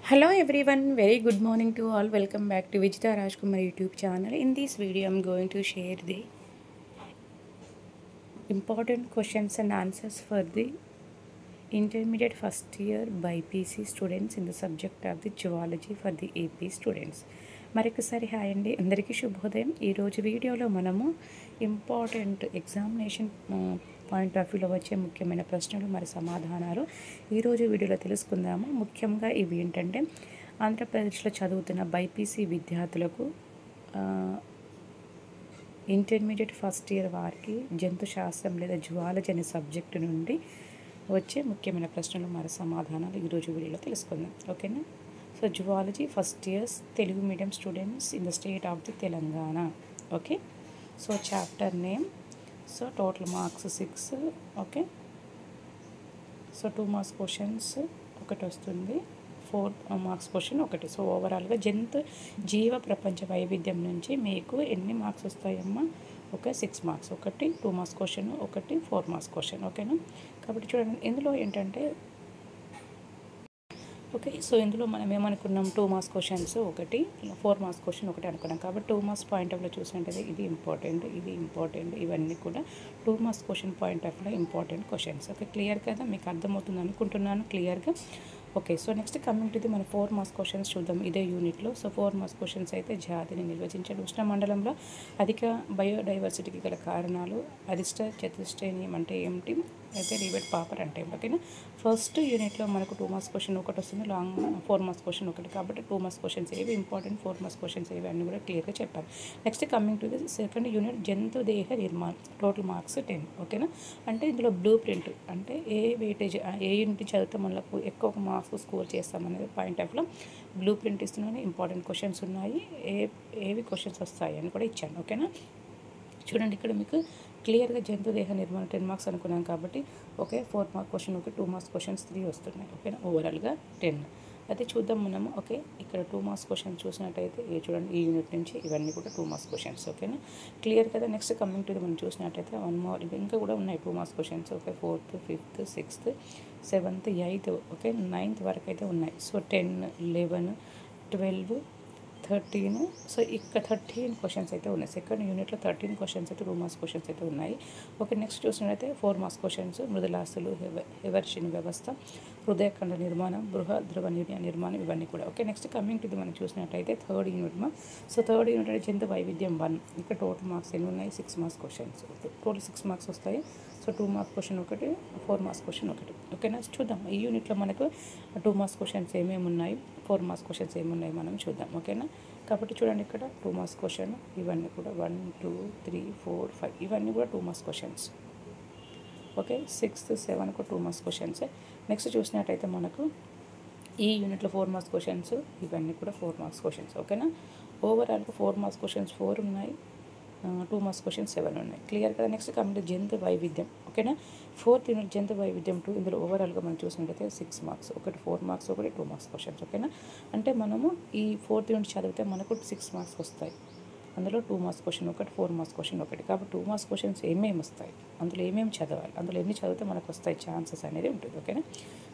Hello everyone, very good morning to all. Welcome back to Vijita Rajkumar YouTube channel. In this video, I'm going to share the important questions and answers for the intermediate first year BPC students in the subject of the zoology for the AP students. మరొకసారి hi అండి, అందరికీ శుభోదయం. ఈరోజు వీడియోలో మనము important examination point of వ్యూలో వచ్చే ముఖ్యమైన ప్రశ్నలు మరి సమాధానాలు ఈరోజు వీడియోలో తెలుసుకుందాము. ముఖ్యంగా ఇవి ఏంటంటే ఆంధ్రప్రదేశ్లో చదువుతున్న బైపీసీ విద్యార్థులకు ఇంటర్మీడియట్ ఫస్ట్ ఇయర్ వారికి జంతు శాస్త్రం లేదా జువాలజీ అనే సబ్జెక్టు నుండి వచ్చే ముఖ్యమైన ప్రశ్నలు మరి సమాధానాలు ఈరోజు వీడియోలో తెలుసుకుందాం. ఓకేనా? So zoology first years Telugu medium students in the state of the Telangana. Okay, so chapter name, so total marks 6. Okay, so 2 marks questions ఒకటి వస్తుంది, 4 మార్క్స్ క్వశ్చన్ ఒకటి. సో ఓవరాల్గా జంతు జీవ ప్రపంచ వైవిధ్యం నుంచి మీకు ఎన్ని మార్క్స్ వస్తాయమ్మా? ఓకే, 6 మార్క్స్, ఒకటి 2 మార్క్స్ క్వశ్చన్, ఒకటి 4 మార్క్స్ క్వశ్చన్. ఓకేనా? కాబట్టి చూడండి, ఇందులో ఏంటంటే ఓకే, సో ఇందులో మనం ఏమనుకున్నాం, 2 మార్క్స్ క్వశ్చన్స్ ఒకటి, 4 మార్క్స్ క్వశ్చన్ ఒకటి అనుకున్నాం. కాబట్టి 2 మార్క్స్ పాయింట్ ఆఫ్లో చూసినట్టయితే ఇది ఇంపార్టెంట్, ఇవన్నీ కూడా 2 మార్క్స్ క్వశ్చన్ పాయింట్ ఆఫ్లో ఇంపార్టెంట్ క్వశ్చన్స్. ఓకే, క్లియర్ కదా? మీకు అర్థమవుతుంది అనుకుంటున్నాను క్లియర్గా. Okay, so next coming to the మన 4 మార్క్స్ క్వశ్చన్స్ చూద్దాం ఇదే యూనిట్లో. సో 4 మార్క్స్ క్వశ్చన్స్ అయితే జాతిని నిర్వచించండి. ఉష్ణమండలంలో అధిక బయోడైవర్సిటీకి గల కారణాలు, అరిష్ట చతుష్టయం అంటే ఏమిటి, అయితే రివేట్ పాపర్ అంటే ఏమిటి. ఓకేనా? ఫస్ట్ యూనిట్లో మనకు 2 మార్క్స్ క్వశ్చన్ ఒకటి వస్తుంది, లాంగ్ 4 మార్క్స్ క్వశ్చన్ ఒకటి. కాబట్టి 2 మార్క్స్ క్వశ్చన్స్ ఏవి ఇంపార్టెంట్, 4 మార్క్స్ క్వశ్చన్స్ ఏవి అన్నీ కూడా క్లియర్గా చెప్పారు. Next coming to the second unit జంతు దేహ నిర్మాణం, టోటల్ మార్క్స్ 10. ఓకేనా? అంటే ఇందులో బ్లూ ప్రింట్ అంటే ఏ వెయిటేజ్, ఏ యూనిట్ చదివితే మనకు ఎక్కువ మార్క్స్ స్కోర్ చేస్తామనేది పాయింట్ ఆఫ్లో బ్లూ ప్రింట్ ఇస్తున్నాను. ఇంపార్టెంట్ క్వశ్చన్స్ ఉన్నాయి, ఏవి క్వశ్చన్స్ వస్తాయి అని కూడా ఇచ్చాను. ఓకేనా? చూడండి, ఇక్కడ మీకు క్లియర్గా జంతు దేహ నిర్మాణం 10 మార్క్స్ అనుకున్నాం కాబట్టి ఓకే, 4 మార్క్స్ క్వశ్చన్ ఒకటి, 2 మార్క్స్ క్వశ్చన్స్ 3 వస్తున్నాయి. ఓకేనా? ఓవరాల్గా 10. అయితే చూద్దాం మనము. ఓకే, ఇక్కడ 2 మార్క్స్ క్వశ్చన్ చూసినట్టయితే చూడండి, ఈ యూనిట్ నుంచి ఇవన్నీ కూడా 2 మార్క్స్ క్వశ్చన్స్. ఓకేనా? క్లియర్ కదా? నెక్స్ట్ కమింగ్ టు మనం చూసినట్టయితే 1 మోర్ ఇంకా కూడా ఉన్నాయి 2 marks questions. Okay, 4th, 5th, 6th, 7th, 8th, okay 9th వరకు అయితే ఉన్నాయి. సో 10, 11, 12, 13. సో ఇక్కడ 13 క్వశ్చన్స్ అయితే ఉన్నాయి. సెకండ్ యూనిట్లో 13 క్వశ్చన్స్ అయితే 2 మార్క్స్ క్వశ్చన్స్ అయితే ఉన్నాయి. ఓకే, నెక్స్ట్ చూసినట్టయితే 4 మార్క్స్ క్వశ్చన్స్ మృదులాస్తులు, హెవర్షిన్ వ్యవస్థ, హృదయఖండ నిర్మాణం, బృహద్రవ నిర్మాణం, ఇవన్నీ కూడా. ఓకే, నెక్స్ట్ కమింగ్ టు మనం చూసినట్టయితే third unit so third unit అంటే జంతు వైవిధ్యం 1. ఇక్కడ టోటల్ మార్క్స్ ఎన్ని ఉన్నాయి? 6 మార్క్స్ క్వశ్చన్స్. టోటల్ 6 మార్క్స్ వస్తాయి. సో 2 మార్క్స్ క్వశ్చన్ ఒకటి, 4 మార్క్స్ క్వశ్చన్ ఒకటి. ఓకేనా? చూద్దాం ఈ యూనిట్లో మనకు 2 మార్క్స్ క్వశ్చన్స్ ఏమేమి ఉన్నాయి, 4 మార్క్స్ క్వశ్చన్స్ ఏమున్నాయి మనం చూద్దాం. ఓకేనా? కాబట్టి చూడండి, ఇక్కడ 2 మార్క్స్ క్వశ్చన్, ఇవన్నీ కూడా 1, 2, 3, 4, 5 ఇవన్నీ కూడా 2 marks questions. Okay, 6th, 7th కూడా 2 మార్క్స్ క్వశ్చన్స్. నెక్స్ట్ చూసినట్టయితే మనకు ఈ యూనిట్లో 4 మార్క్స్ క్వశ్చన్స్, ఇవన్నీ కూడా 4 మార్క్స్ క్వశ్చన్స్. ఓకేనా? ఓవరాల్గా 4 మార్క్స్ క్వశ్చన్స్ 4 ఉన్నాయి, 2 మార్క్స్ క్వశ్చన్స్ 7 ఉన్నాయి. క్లియర్ కదా? నెక్స్ట్ కమింగ్ జంతు వైవిధ్యం. ఓకేనా? 4th యూనిట్ జంతు వైవిధ్యం 2. ఇందులో ఓవరాల్గా మనం చూసినట్టయితే 6 మార్క్స్, ఒకటి 4 మార్క్స్, ఒకటి 2 మార్క్స్ క్వశ్చన్స్. ఓకేనా? అంటే మనము ఈ 4th యూనిట్ చదివితే మనకు 6 మార్క్స్ వస్తాయి. అందులో 2 మార్క్స్ క్వశ్చన్ ఒకటి, 4 మార్క్స్ క్వశ్చన్ ఒకటి. కాబట్టి 2 మార్క్స్ క్వశ్చన్స్ ఏమేమి వస్తాయి, అందులో ఏమేమి చదవాలి, అందులో ఎన్ని చదివితే మనకు వస్తాయి ఛాన్సెస్ అనేది ఉంటుంది. ఓకేనా?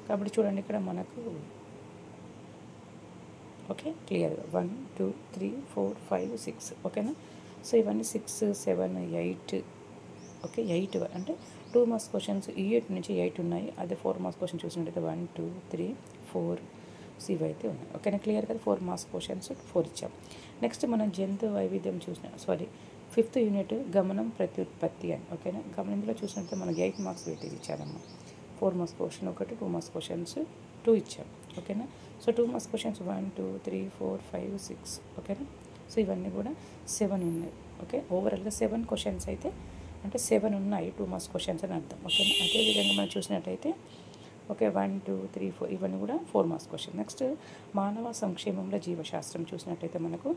కాబట్టి చూడండి, ఇక్కడ మనకు ఓకే క్లియర్గా 1, 2, 3, 4, 5, 6. ఓకేనా? సో ఇవన్నీ 6, 7, 8. ఓకే, 8 అంటే 2 మార్క్స్ క్వశ్చన్స్ ఈ 8 నుంచి 8 ఉన్నాయి. అదే 4 మార్క్స్ క్వశ్చన్ చూసినట్టయితే 1, 2, 3, 4 ఇవి అయితే ఉన్నాయి. ఓకేనా? క్లియర్ కదా? 4 మార్క్స్ క్వశ్చన్స్ 4 ఇచ్చాం. నెక్స్ట్ మనం జంతు వైవిధ్యం చూసిన 5th యూనిట్ గమనం ప్రత్యుత్పత్తి అని. ఓకేనా? గమనంలో చూసినట్టు మనకి 8 మార్క్స్ వెయిటేజ్ ఇచ్చారమ్మా. 4 మార్క్స్ క్వశ్చన్ ఒకటి, 2 మార్క్స్ క్వశ్చన్స్ 2 ఇచ్చాం. ఓకేనా? So 2 marks questions 1, 2, 3, 4, 5, 6. ఓకేనా? సో ఇవన్నీ కూడా 7 ఉన్నాయి. ఓకే, ఓవరాల్గా 7 క్వశ్చన్స్ అయితే అంటే 7 ఉన్నాయి 2 మార్క్స్ క్వశ్చన్స్ అని అర్థం. ఓకే, అదేవిధంగా మనం చూసినట్టయితే ఓకే 1, 2, 3, 4 ఇవన్నీ కూడా 4 మార్క్స్ క్వశ్చన్. నెక్స్ట్ మానవ సంక్షేమంలో జీవశాస్త్రం చూసినట్టయితే మనకు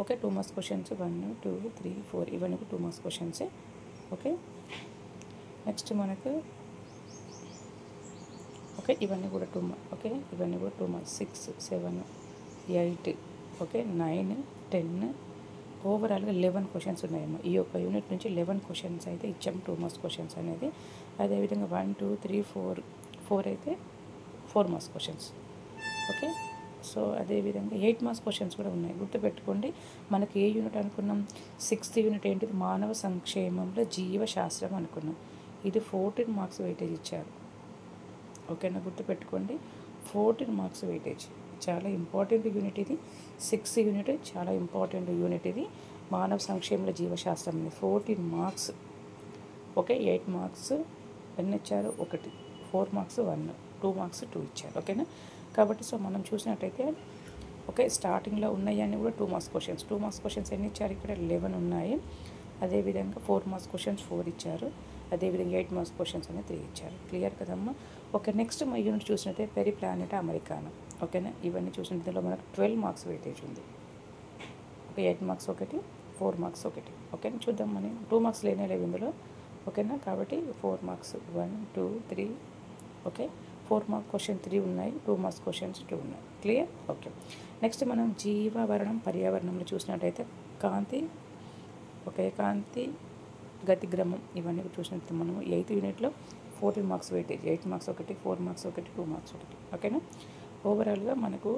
ఓకే 2 మార్క్స్ క్వశ్చన్స్ 1, 2, 3, 4 ఇవన్నీ కూడా 2 మార్క్స్ క్వశ్చన్సే. ఓకే, నెక్స్ట్ మనకు ఓకే ఇవన్నీ కూడా 2 మార్క్స్. ఓకే, ఇవన్నీ కూడా 2 మార్క్స్ 6, 7, 8. ఓకే 9, 10. ఓవరాల్గా 11 క్వశ్చన్స్ ఉన్నాయమ్మా. ఈ యొక్క యూనిట్ నుంచి 11 క్వశ్చన్స్ అయితే ఇచ్చాం 2 మార్క్స్ క్వశ్చన్స్ అనేది. అదేవిధంగా 1, 2, 3, 4 అయితే 4 మార్క్స్ క్వశ్చన్స్. ఓకే. సో అదేవిధంగా 8 మార్క్స్ క్వశ్చన్స్ కూడా ఉన్నాయి, గుర్తుపెట్టుకోండి. మనకి ఏ యూనిట్ అనుకున్నాం? 6th యూనిట్ ఏంటిది? మానవ సంక్షేమంలో జీవశాస్త్రం అనుకున్నాం. ఇది 14 మార్క్స్ వెయిటేజ్ ఇచ్చారు. ఓకేనా, గుర్తుపెట్టుకోండి. 14 మార్క్స్ వెయిటేజ్, చాలా ఇంపార్టెంట్ యూనిట్ ఇది. 6th యూనిట్ చాలా ఇంపార్టెంట్ యూనిట్ ఇది. మానవ సంక్షేమంలో జీవశాస్త్రం ఇది 14 మార్క్స్. ఓకే. 8 మార్క్స్ ఎన్ని ఇచ్చారు? 1. 4 మార్క్స్ 1, 2 మార్క్స్ 2 ఇచ్చారు. ఓకేనా. కాబట్టి సో మనం చూసినట్టయితే ఓకే, స్టార్టింగ్లో ఉన్నాయని కూడా 2 మార్క్స్ క్వశ్చన్స్. 2 మార్క్స్ క్వశ్చన్స్ ఎన్ని ఇచ్చారు? ఇక్కడ 11 ఉన్నాయి. అదేవిధంగా 4 మార్క్స్ క్వశ్చన్స్ 4 ఇచ్చారు. అదేవిధంగా 8 మార్క్స్ క్వశ్చన్స్ అనేది 3 ఇచ్చారు. క్లియర్ కదమ్మా? ఓకే. నెక్స్ట్ మా యూనిట్ చూసినట్టే పెరి ప్లానెట్ అమెరికానా. ఓకేనా. ఇవన్నీ చూసినట్టు మనకు 12 మార్క్స్ వెయిటేజ్ ఉంది. ఓకే. 8 marks 1, 4 marks 1. ఓకేనా. చూద్దాం. మనం 2 మార్క్స్ లేవు ఇందులో. ఓకేనా. కాబట్టి 4 మార్క్స్ 1, 2, 3. ఓకే. 4 మార్క్స్ క్వశ్చన్ 3 ఉన్నాయి, 2 మార్క్స్ క్వశ్చన్స్ 2 ఉన్నాయి. క్లియర్? ఓకే. నెక్స్ట్ మనం జీవావరణం పర్యావరణంలో చూసినట్టయితే కాంతి, ఓకే, కాంతి గతిగ్రమం ఇవన్నీ చూసినట్టు మనము 8th యూనిట్లో 14 marks weightage. 8 marks 1, 4 marks 1, 2 marks 1. ఓకేనా. ఓవరాల్గా మనకు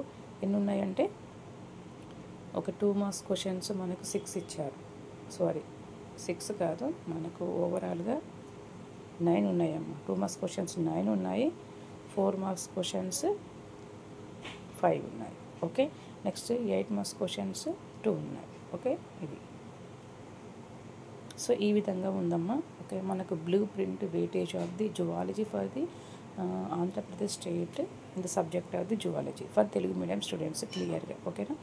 ఎన్ని ఉన్నాయంటే ఒక 2 మార్క్స్ క్వశ్చన్స్ మనకు 6 ఇచ్చారు. సారీ, 6 కాదు, మనకు ఓవరాల్గా 9 ఉన్నాయమ్మా. 2 మార్క్స్ క్వశ్చన్స్ 9 ఉన్నాయి, 4 మార్క్స్ క్వశ్చన్స్ 5 ఉన్నాయి. ఓకే. నెక్స్ట్ 8 మార్క్స్ క్వశ్చన్స్ 2 ఉన్నాయి. ఓకే. ఇది సో ఈ విధంగా ఉందమ్మా. ఓకే. మనకు blue print weightage of the zoology for the Andhra Pradesh state in the subject of the zoology for Telugu medium students. క్లియర్గా. ఓకేనా.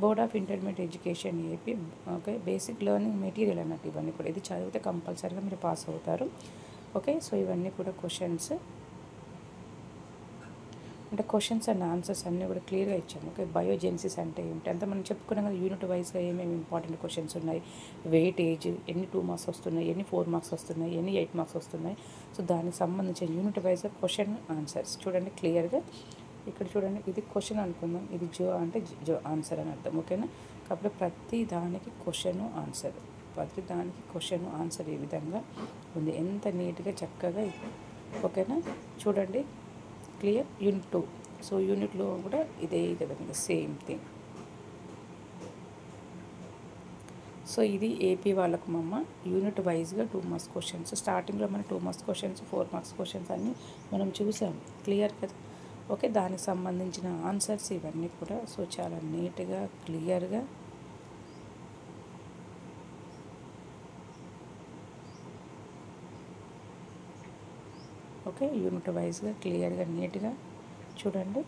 Board of intermediate education AP. Okay. Basic learning material అన్నట్టు ఇవన్నీ కూడా. ఇది చదివితే కంపల్సరీగా మీరు పాస్ అవుతారు. ఓకే. సో ఇవన్నీ కూడా క్వశ్చన్స్ అంటే క్వశ్చన్స్ అండ్ ఆన్సర్స్ అన్నీ కూడా క్లియర్గా ఇచ్చాము. ఓకే. బయోజెన్సిస్ అంటే ఏంటి అంతా మనం చెప్పుకున్నాం కదా. యూనిట్ వైజ్గా ఏమేమి ఇంపార్టెంట్ క్వశ్చన్స్ ఉన్నాయి, వెయిటేజ్, ఎన్ని 2 మార్క్స్ వస్తున్నాయి, ఎన్ని 4 మార్క్స్ వస్తున్నాయి, ఎన్ని 8 మార్క్స్ వస్తున్నాయి. సో దానికి సంబంధించిన యూనిట్ వైజ్గా క్వశ్చన్ ఆన్సర్స్ చూడండి క్లియర్గా. ఇక్కడ చూడండి, ఇది క్వశ్చన్ అనుకుందాం, ఇది జో అంటే జో ఆన్సర్ అని అర్థం. ఓకేనా. కాబట్టి ప్రతి దానికి క్వశ్చన్ ఆన్సర్, ప్రతి దానికి క్వశ్చన్ ఆన్సర్ ఈ విధంగా ఉంది. ఎంత నీట్గా చక్కగా. ఓకేనా. చూడండి క్లియర్. యూనిట్ 2. సో యూనిట్లో కూడా ఇదే విధంగా సేమ్ థింగ్. సో ఇది ఏపీ వాళ్ళకు మమ్మ యూనిట్ వైజ్గా 2 మార్క్స్ క్వశ్చన్స్. స్టార్టింగ్లో మన 2 మార్క్స్ క్వశ్చన్స్, 4 మార్క్స్ క్వశ్చన్స్ అన్నీ మనం చూసాం. క్లియర్ కదా. ఓకే. దానికి సంబంధించిన ఆన్సర్స్ ఇవన్నీ కూడా సో చాలా నీట్గా క్లియర్గా ఓకే. యూనిట్ వైజ్గా క్లియర్గా నీట్గా చూడండి.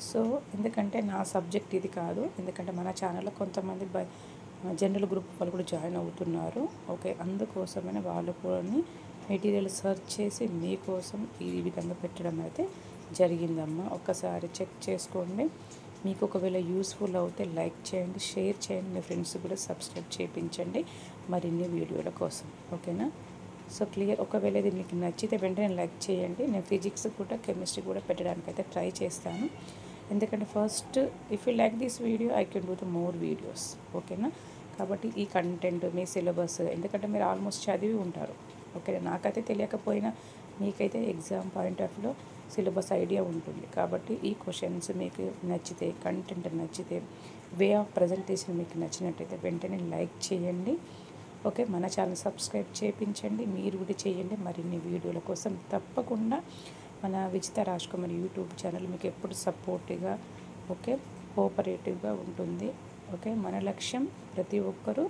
సో ఎందుకంటే నా సబ్జెక్ట్ ఇది కాదు, ఎందుకంటే మన ఛానల్లో కొంతమంది జనరల్ గ్రూప్ వాళ్ళు కూడా జాయిన్ అవుతున్నారు. ఓకే. అందుకోసమని వాళ్ళు కూడా మెటీరియల్ సెర్చ్ చేసి మీకోసం ఈ విధంగా పెట్టడం అయితే జరిగిందమ్మా. ఒక్కసారి చెక్ చేసుకోండి. మీకు ఒకవేళ యూస్ఫుల్ అవుతే లైక్ చేయండి, షేర్ చేయండి, మీ ఫ్రెండ్స్ కూడా సబ్స్క్రైబ్ చేయించండి మరిన్ని వీడియోల కోసం. ఓకేనా. So clear. ఒకవేళ ఇది మీకు నచ్చితే వెంటనే లైక్ చేయండి. నేను ఫిజిక్స్ కూడా కెమిస్ట్రీ కూడా పెట్టడానికి అయితే ట్రై చేస్తాను. ఎందుకంటే first if you like this video I can do the more videos. ఓకేనా. కాబట్టి ఈ కంటెంట్ మీ సిలబస్, ఎందుకంటే మీరు ఆల్మోస్ట్ చదివి ఉంటారు. ఓకే. నాకైతే తెలియకపోయినా మీకైతే ఎగ్జామ్ పాయింట్ ఆఫ్ వ్యూలో సిలబస్ ఐడియా ఉంటుంది. కాబట్టి ఈ క్వశ్చన్స్ మీకు నచ్చితే, కంటెంట్ నచ్చితే, వే ఆఫ్ ప్రజెంటేషన్ మీకు నచ్చినట్టయితే వెంటనే లైక్ చేయండి. ఓకే. మన ఛానల్ సబ్స్క్రైబ్ చేయించండి, మీరు కూడా చేయండి. మరిన్ని వీడియోల కోసం తప్పకుండా మన విజిత రాజ్ కుమార్ యూట్యూబ్ ఛానల్ మీకు ఎప్పుడు సపోర్టివ్గా, ఓకే, కోఆపరేటివ్గా ఉంటుంది. ఓకే. మన లక్ష్యం ప్రతి ఒక్కరూ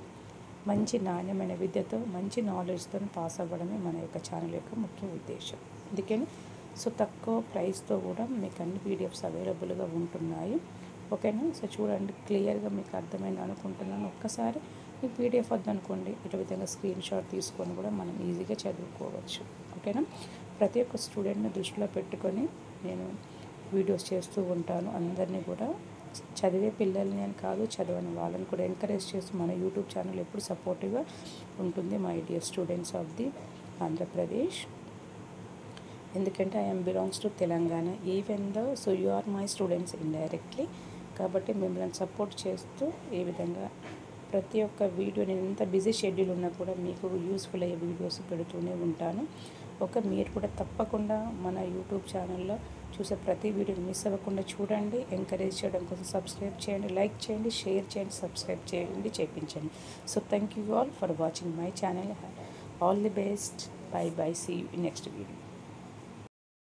మంచి నాణ్యమైన విద్యతో, మంచి నాలెడ్జ్తో పాస్ అవ్వడమే మన యొక్క ఛానల్ యొక్క ముఖ్య ఉద్దేశం. అందుకని సో తక్కువ ప్రైస్తో కూడా మీకు అన్ని పీడిఎఫ్స్ అవైలబుల్గా ఉంటున్నాయి. ఓకేనా. సో చూడండి క్లియర్గా మీకు అర్థమైంది అనుకుంటున్నాను. ఒక్కసారి మీకు పీడిఎఫ్ వద్దనుకోండి, ఇటు విధంగా స్క్రీన్ షాట్ తీసుకొని కూడా మనం ఈజీగా చదువుకోవచ్చు. ఓకేనా. ప్రతి ఒక్క స్టూడెంట్ని దృష్టిలో పెట్టుకొని నేను వీడియోస్ చేస్తూ ఉంటాను. అందరినీ కూడా చదివే పిల్లల్ని అని కాదు, చదవని వాళ్ళని కూడా ఎంకరేజ్ చేస్తూ మన యూట్యూబ్ ఛానల్ ఎప్పుడు సపోర్టివ్గా ఉంటుంది. My dear students of the Andhra Pradesh. ఎందుకంటే I'm belongs to Telangana even though so you are my students indirectly. కాబట్టి మిమ్మల్ని సపోర్ట్ చేస్తూ ఈ విధంగా ప్రతి ఒక్క వీడియో, నేను ఎంత బిజీ షెడ్యూల్ ఉన్నా కూడా మీకు యూస్ఫుల్ అయ్యే వీడియోస్ పెడుతూనే ఉంటాను. ఓకే, మీరు కూడా తప్పకుండా మన యూట్యూబ్ ఛానల్లో చూసే ప్రతి వీడియోని మిస్ అవ్వకుండా చూడండి. ఎంకరేజ్ చేయడం కోసం సబ్స్క్రైబ్ చేయండి, లైక్ చేయండి, షేర్ చేయండి, సబ్స్క్రైబ్ చేయండి, చేయించండి. So thank you all for watching my channel. All the best. Bye bye. See you in next video.